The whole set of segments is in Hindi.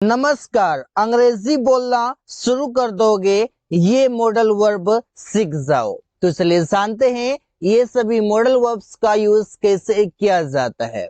नमस्कार, अंग्रेजी बोलना शुरू कर दोगे ये मॉडल वर्ब सीख जाओ। तो चलिए जानते हैं ये सभी मॉडल वर्ब्स का यूज कैसे किया जाता है।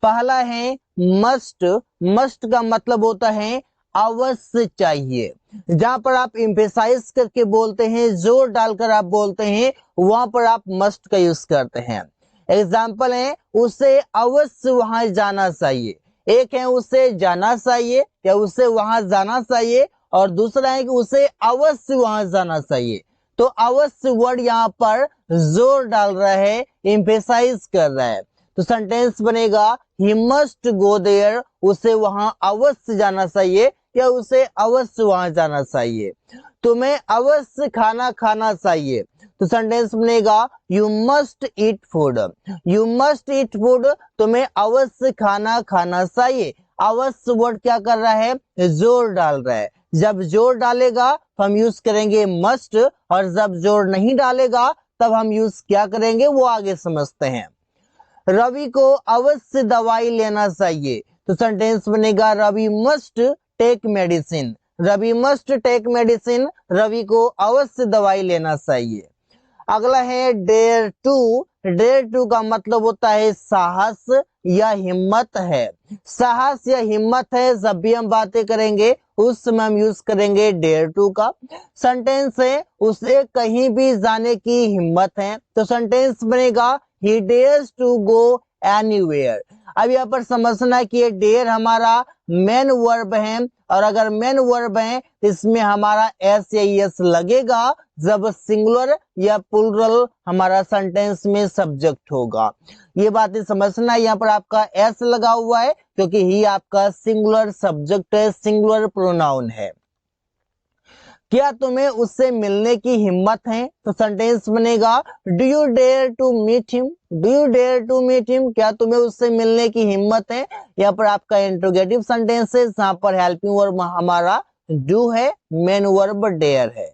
पहला है मस्ट। मस्ट का मतलब होता है अवश्य चाहिए। जहां पर आप एम्फेसाइज करके बोलते हैं, जोर डालकर आप बोलते हैं, वहां पर आप मस्ट का यूज करते हैं। एग्जाम्पल है उसे अवश्य वहां जाना चाहिए। एक है उसे जाना चाहिए या उसे वहां जाना चाहिए, और दूसरा है कि उसे अवश्य वहां जाना चाहिए। तो अवश्य वर्ड यहाँ पर जोर डाल रहा है, एम्फेसाइज कर रहा है। तो सेंटेंस बनेगा ही मस्ट गो देयर, उसे वहां अवश्य जाना चाहिए या उसे अवश्य वहां जाना चाहिए। तुम्हें अवश्य खाना खाना चाहिए। तो सेंटेंस बनेगा you must eat food. You must eat food, तुम्हें अवश्य खाना खाना चाहिए। अवश्य वर्ड क्या कर रहा है, जोर डाल रहा है। जब जोर डालेगा तो हम यूज करेंगे मस्ट, और जब जोर नहीं डालेगा तब हम यूज क्या करेंगे वो आगे समझते हैं। रवि को अवश्य दवाई लेना चाहिए। तो सेंटेंस बनेगा Ravi must take medicine. Ravi must take medicine, Ravi को अवश्य दवाई लेना चाहिए। अगला है डेयर टू। डेयर टू का मतलब होता है साहस या हिम्मत है। साहस या हिम्मत है, जब भी हम बातें करेंगे उस समय हम यूज करेंगे डेयर टू का। सेंटेंस है उसे कहीं भी जाने की हिम्मत है। तो सेंटेंस बनेगा ही डेयर्स टू गो एनीवेयर। अब यहाँ पर समझना है कि ये डेयर हमारा मेन वर्ब है, और अगर मेन वर्ब है तो इसमें हमारा एस या एस लगेगा जब सिंगुलर या प्लूरल हमारा सेंटेंस में सब्जेक्ट होगा। ये बातें समझना, यहाँ पर आपका एस लगा हुआ है क्योंकि ही आपका सिंगुलर सब्जेक्ट है, सिंगुलर प्रोनाउन है। क्या तुम्हें उससे मिलने की हिम्मत है? तो सेंटेंस बनेगा do you dare to meet him. Do you dare to meet him, क्या तुम्हें उससे मिलने की हिम्मत है? यहाँ पर आपका इंट्रोगेटिव सेंटेंस है, जहां पर हेल्पिंग वर्ब हमारा डू है, मेन वर्ब डेयर है।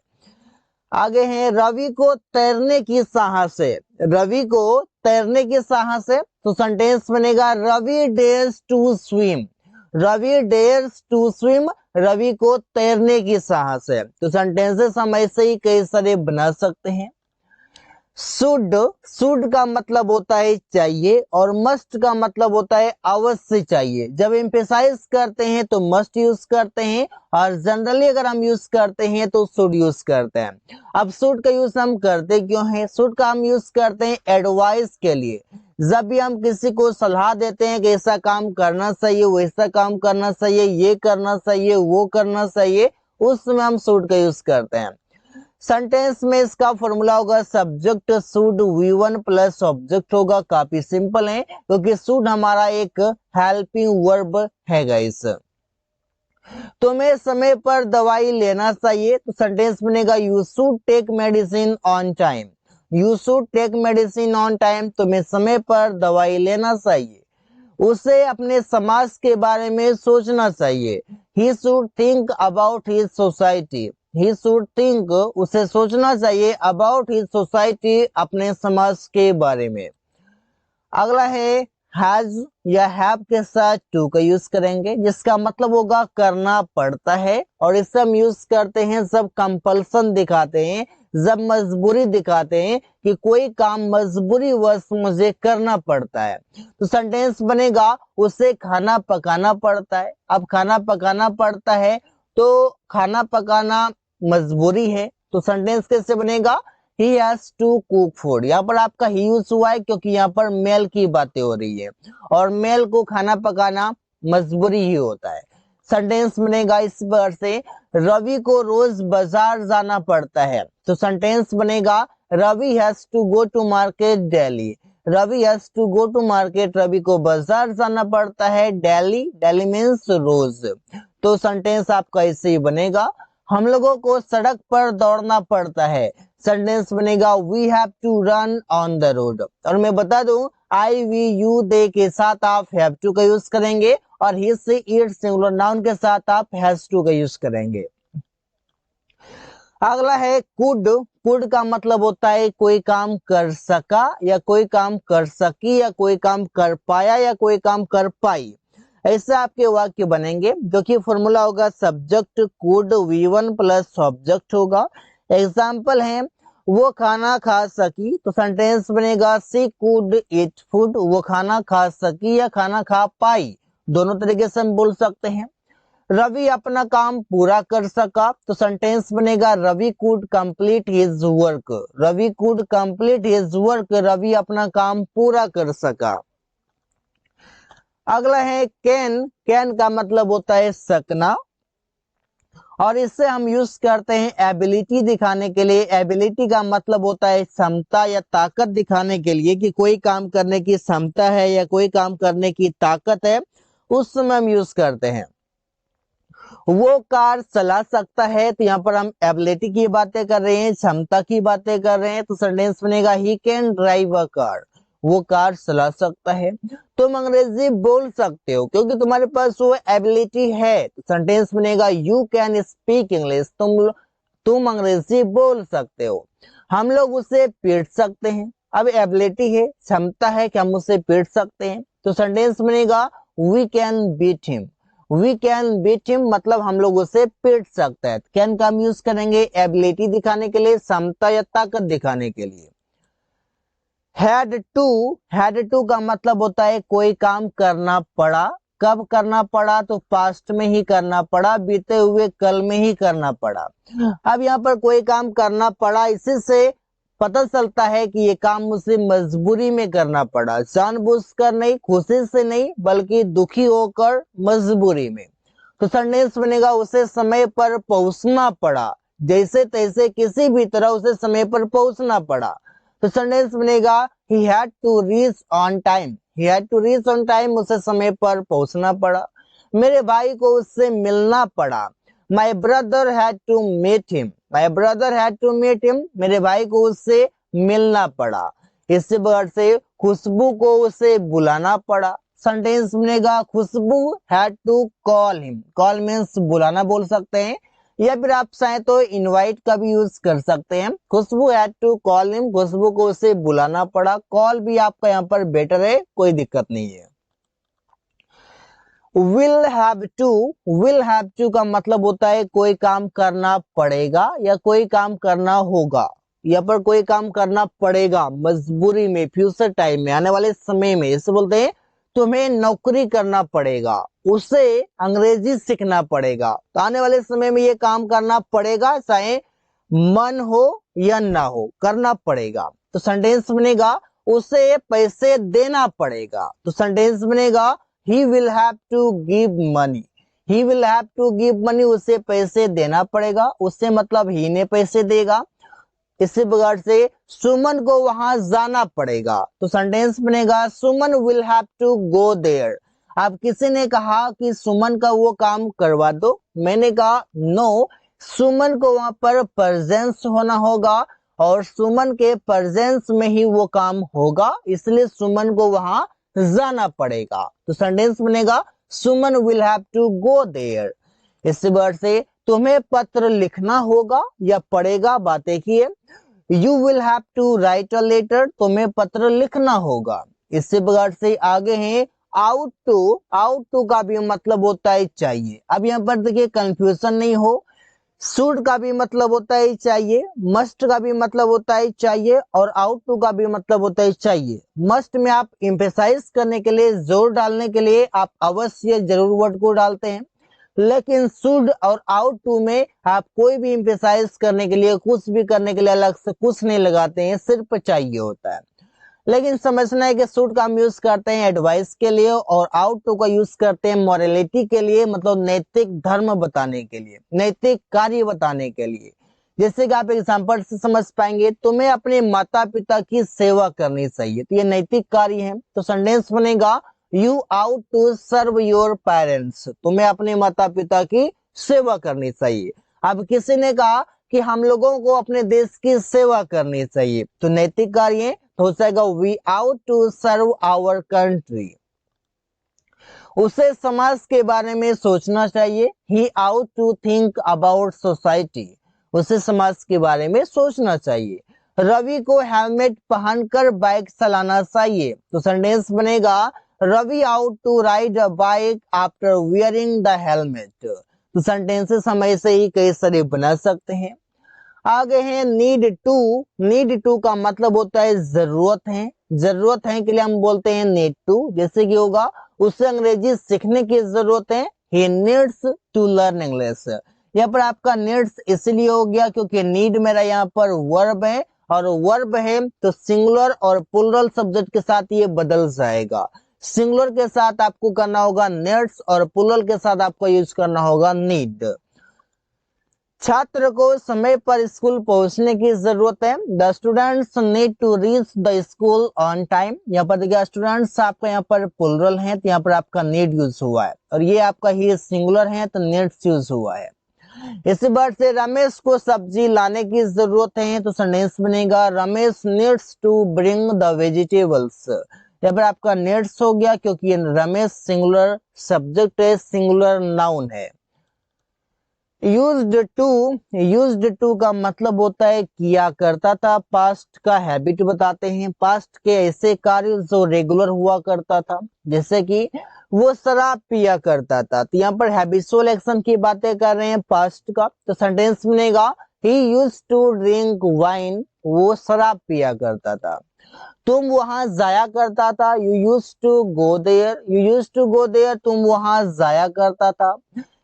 आगे है रवि को तैरने की साहस है। रवि को तैरने की साहस है। तो सेंटेंस बनेगा Ravi dares to swim. Ravi dares to swim, Ravi को तैरने की साहस है। तो सेंटेंसेस हम ऐसे ही कई सारे बना सकते हैं। शुड। शुड का मतलब होता है चाहिए, और मस्ट का मतलब होता है अवश्य चाहिए। जब एम्फेसाइज करते हैं तो मस्ट यूज करते हैं, और जनरली अगर हम यूज करते हैं तो शुड यूज करते हैं। अब शुड का यूज हम करते क्यों हैं? शुड का हम यूज करते हैं एडवाइस के लिए। जब भी हम किसी को सलाह देते हैं कि ऐसा काम करना चाहिए, वैसा काम करना चाहिए, ये करना चाहिए, वो करना चाहिए, उस समय हम शुड का यूज करते हैं। सेंटेंस में इसका फॉर्मूला होगा subject should V1 plus object होगा। काफी सिंपल है क्योंकि शुड हमारा एक हेल्पिंग वर्ब है गाइस। तुम्हें समय पर दवाई लेना चाहिए। तो सेंटेंस बनेगा you should take medicine on time. You should take medicine on time, तुम्हें समय पर दवाई लेना चाहिए। उसे अपने समाज के बारे में सोचना चाहिए। He should think about his society. He should think, उसे सोचना चाहिए, अबाउट हिज सोसाइटी, अपने समाज के बारे में। अगला है हैज या हैव के साथ टू का यूज करेंगे, जिसका मतलब होगा करना पड़ता है, और इसे हम यूज करते हैं जब कंपल्सन दिखाते हैं, जब मजबूरी दिखाते हैं कि कोई काम मजबूरी वश मुझे करना पड़ता है। तो सेंटेंस बनेगा उसे खाना पकाना पड़ता है। अब खाना पकाना पड़ता है तो खाना पकाना मजबूरी है। तो सेंटेंस कैसे बनेगा he has to cook food. यहाँ पर आपका ही यूज हुआ है क्योंकि यहाँ पर मेल की बातें हो रही है, और मेल को खाना पकाना मजबूरी ही होता है। सेंटेंस बनेगा इस बार से रवि को रोज बाजार जाना पड़ता है। तो सेंटेंस बनेगा Ravi has to go to market daily. Ravi has to go to market, Ravi को बाजार जाना पड़ता है डेली। डेली मीन्स रोज। तो सेंटेंस आपका ऐसे ही बनेगा हम लोगों को सड़क पर दौड़ना पड़ता है। सेंटेंस बनेगा we have to run on the road. और मैं बता दूं आई वी यू दे के साथ आप हैव टू का यूज करेंगे, और ही से इट सिंगुलर नाउन के साथ आप हैज टू का यूज करेंगे। अगला है कुड। कुड का मतलब होता है कोई काम कर सका, या कोई काम कर सकी, या कोई काम कर पाया, या कोई काम कर पाई। ऐसे आपके वाक्य बनेंगे, जो कि फॉर्मूला होगा subject could V1 plus object होगा। एग्जाम्पल है वो खाना खा सकी, तो सेंटेंस बनेगा सी कुड ईट फूड, वो खाना खा सकी या खाना खा पाई, दोनों तरीके से हम बोल सकते हैं। रवि अपना काम पूरा कर सका, तो सेंटेंस बनेगा Ravi could complete his work, Ravi could complete his work, Ravi अपना काम पूरा कर सका। अगला है कैन, कैन का मतलब होता है सकना, और इससे हम यूज करते हैं एबिलिटी दिखाने के लिए। एबिलिटी का मतलब होता है क्षमता या ताकत दिखाने के लिए, कि कोई काम करने की क्षमता है या कोई काम करने की ताकत है, उस समय हम यूज करते हैं। वो कार चला सकता है, तो यहाँ पर हम एबिलिटी की बातें कर रहे हैं, क्षमता की बातें कर रहे हैं, तो सेंटेंस बनेगा he can drive a car, वो कार चला सकता है। तुम अंग्रेजी बोल सकते हो क्योंकि तुम्हारे पास वो एबिलिटी है, तो सेंटेंस बनेगा यू कैन स्पीक इंग्लिश, तुम अंग्रेजी बोल सकते हो। हम लोग उसे पीट सकते हैं, अब एबिलिटी है, क्षमता है कि हम उसे पीट सकते हैं, तो सेंटेंस बनेगा we can beat him, we can beat him मतलब हम लोग उसे पीट सकते हैं। कैन का हम यूज करेंगे एबिलिटी दिखाने के लिए, क्षमता या ताकत दिखाने के लिए। हैड टू का मतलब होता है कोई काम करना पड़ा, कब करना पड़ा, तो पास्ट में ही करना पड़ा, बीते हुए कल में ही करना पड़ा। अब यहाँ पर कोई काम करना पड़ा, इसी से पता चलता है कि ये काम मुझे मजबूरी में करना पड़ा, जानबूझकर नहीं, खुशी से नहीं, बल्कि दुखी होकर मजबूरी में। तो सेंटेंस बनेगा उसे समय पर पहुंचना पड़ा, जैसे तैसे किसी भी तरह उसे समय पर पहुंचना पड़ा, तो सेंटेंस बनेगा he had to reach on time, he had to reach on time, उसे समय पर पहुंचना पड़ा। मेरे भाई को उससे मिलना पड़ा, my brother had to meet him, my brother had to meet him, मेरे भाई को उससे मिलना पड़ा। इससे वर्ड से खुशबू को उसे बुलाना पड़ा, सेंटेंस बनेगा खुशबू had to call him, call means बुलाना बोल सकते हैं, या फिर आप चाहें तो इनवाइट का भी यूज कर सकते हैं। खुशबू हैड टू कॉल हिम, खुशबू को उसे बुलाना पड़ा, कॉल भी आपका यहाँ पर बेटर है, कोई दिक्कत नहीं है। विल हैव टू का मतलब होता है कोई काम करना पड़ेगा या कोई काम करना होगा, यहाँ पर कोई काम करना पड़ेगा मजबूरी में, फ्यूचर टाइम में, आने वाले समय में, इसे बोलते हैं तुम्हें नौकरी करना पड़ेगा, उसे अंग्रेजी सीखना पड़ेगा, तो आने वाले समय में ये काम करना पड़ेगा, चाहे मन हो या ना हो, करना पड़ेगा। तो सेंटेंस बनेगा उसे पैसे देना पड़ेगा, तो सेंटेंस बनेगा he will have to give money, he will have to give money, उसे पैसे देना पड़ेगा, उससे मतलब ही ने पैसे देगा। इसी प्रकार से सुमन को वहां जाना पड़ेगा, तो सेंटेंस बनेगा Suman will have to go there. अब किसी ने कहा कि सुमन का वो काम करवा दो, मैंने कहा नो, सुमन को वहां पर प्रेजेंस होना होगा और सुमन के प्रेजेंस में ही वो काम होगा, इसलिए सुमन को वहां जाना पड़ेगा, तो सेंटेंस बनेगा Suman will have to go there. इसी वर्ड से तुम्हें पत्र लिखना होगा या पड़ेगा, बात एक ही है। You will have to write a letter, तुम्हें पत्र लिखना होगा। इसी प्रकार से आगे हैं आउट टू का भी मतलब होता है चाहिए। अब यहाँ पर देखिए कंफ्यूजन नहीं हो, शुड का भी मतलब होता है चाहिए, मस्ट का भी मतलब होता है चाहिए, और आउट टू का भी मतलब होता है चाहिए। मस्ट में आप एम्फेसाइज करने के लिए, जोर डालने के लिए आप अवश्य जरूर वर्ड को डालते हैं, लेकिन शुड और आउट टू में आप कोई भी एम्फेसाइज करने के लिए, कुछ भी करने के लिए अलग से कुछ नहीं लगाते हैं, सिर्फ चाहिए होता है। लेकिन समझना है कि शुड का हम यूज करते हैं एडवाइस के लिए और आउट टू का यूज करते हैं मॉरलिटी के लिए, मतलब नैतिक धर्म बताने के लिए, नैतिक कार्य बताने के लिए। जैसे कि आप एग्जांपल से समझ पाएंगे, तुम्हें अपने माता पिता की सेवा करनी चाहिए, तो ये नैतिक कार्य है, तो सेंटेंस बनेगा you ought to serve your parents, तुम्हें अपने माता पिता की सेवा करनी चाहिए। अब किसी ने कहा कि हम लोगों को अपने देश की सेवा करनी चाहिए, तो नैतिक कार्य है, तो हो जाएगा we ought to serve our country. उसे समाज के बारे में सोचना चाहिए, he ought to think about society, उसे समाज के बारे में सोचना चाहिए। रवि को हेलमेट पहनकर बाइक चलाना चाहिए, तो सेंटेंस बनेगा Ravi ought to ride a bike after wearing the helmet. तो सेंटेंसेस हम ऐसे ही कई सारे बना सकते हैं। आगे है नीड टू। नीड टू का मतलब होता है जरूरत है। जरूरत है के लिए हम बोलते हैं नीड टू। जैसे कि होगा उसे अंग्रेजी सीखने की जरूरत है, he needs to learn English. यहाँ पर आपका नीड्स इसलिए हो गया क्योंकि नीड मेरा यहाँ पर वर्ब है, और वर्ब है तो सिंगुलर और प्लूरल सब्जेक्ट के साथ ये बदल जाएगा। सिंगुलर के साथ आपको करना होगा नीड्स और प्लूरल के साथ आपको यूज करना होगा नीड। छात्र को समय पर स्कूल पहुंचने की जरूरत है। The students need to reach the school on time. यहाँ पर देखिए स्टूडेंट्स आपका यहाँ पर प्लूरल है तो यहाँ पर आपका नीड यूज हुआ है, और ये आपका ही सिंगुलर है तो नीड्स यूज हुआ है। इसी बात से रमेश को सब्जी लाने की जरूरत है तो सेंटेंस बनेगा Ramesh needs to bring the vegetables. यहाँ पर आपका नीड्स हो गया क्योंकि रमेश सिंगुलर सब्जेक्ट है, सिंगुलर नाउन है। यूज्ड टू का मतलब होता है किया करता था। पास्ट का हैबिट बताते हैं, पास्ट के ऐसे कार्य जो रेगुलर हुआ करता था, जैसे कि वो शराब पिया करता था। तो यहाँ पर हैबिचुअल एक्शन की बातें कर रहे हैं पास्ट का, तो सेंटेंस बनेगा he used to drink wine. वो शराब पिया करता था। तुम वहां जाया करता था, you used to go there. You used to go there, तुम वहां जाया करता था।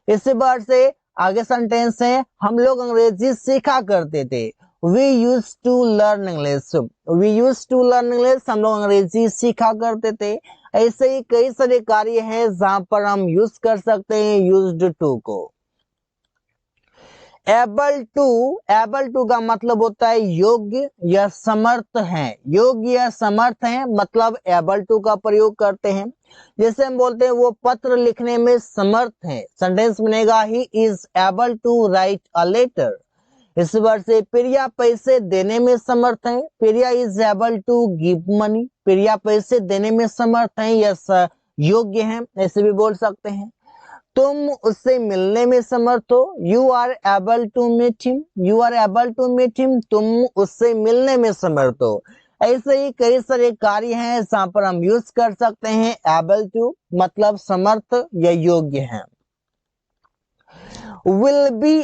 इसी बार से आगे सेंटेंस है हम लोग अंग्रेजी सीखा करते थे। We use to learn English. We use to learn English, हम लोग अंग्रेजी सीखा करते थे। ऐसे ही कई सारे कार्य हैं जहां पर हम यूज कर सकते हैं यूज्ड टू को। एबल टू का मतलब होता है योग्य या समर्थ है। योग्य या समर्थ है मतलब एबल टू का प्रयोग करते हैं। जैसे हम बोलते हैं वो पत्र लिखने में समर्थ है, सेंटेंस बनेगा he is able to write a letter. इस बार से प्रिया पैसे देने में समर्थ है। Priya is able to give money. Priya पैसे देने में समर्थ है या योग्य है, ऐसे भी बोल सकते हैं। तुम उससे मिलने में समर्थ हो। You are able to meet him. You are able to meet him, तुम उससे मिलने में समर्थ हो। ऐसे ही कई सारे कार्य हैं जहां पर हम यूज कर सकते हैं एबल टू, मतलब समर्थ या योग्य है। विल बी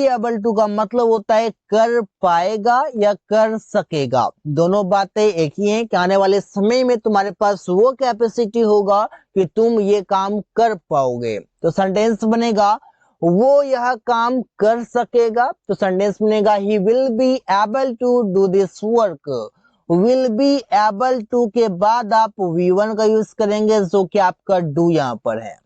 एबल टू का मतलब होता है कर पाएगा या कर सकेगा। दोनों बातें एक ही हैं कि आने वाले समय में तुम्हारे पास वो कैपेसिटी होगा कि तुम ये काम कर पाओगे। तो सेंटेंस बनेगा वो यह काम कर सकेगा। तो सेंटेंस बनेगा he will be able to do this work. Will be able to के बाद आप V1 का यूज करेंगे जो कि आपका डू यहाँ पर है।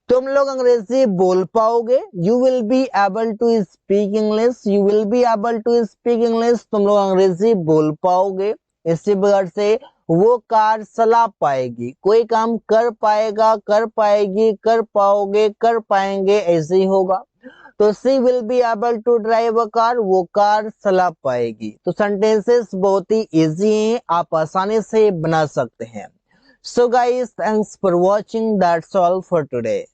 तुम लोग अंग्रेजी बोल पाओगे। You will be able to speak English. You will be able to speak English, तुम लोग अंग्रेजी बोल पाओगे। इसी प्रकार से वो कार चला पाएगी। कोई काम कर पाएगा, कर पाएगी, कर पाओगे, कर पाएंगे, ऐसे ही होगा। तो she will be able to drive a car, वो कार चला पाएगी। तो सेंटेंसेस बहुत ही इजी हैं, आप आसानी से बना सकते हैं। So guys, thanks for watching. That's all for today.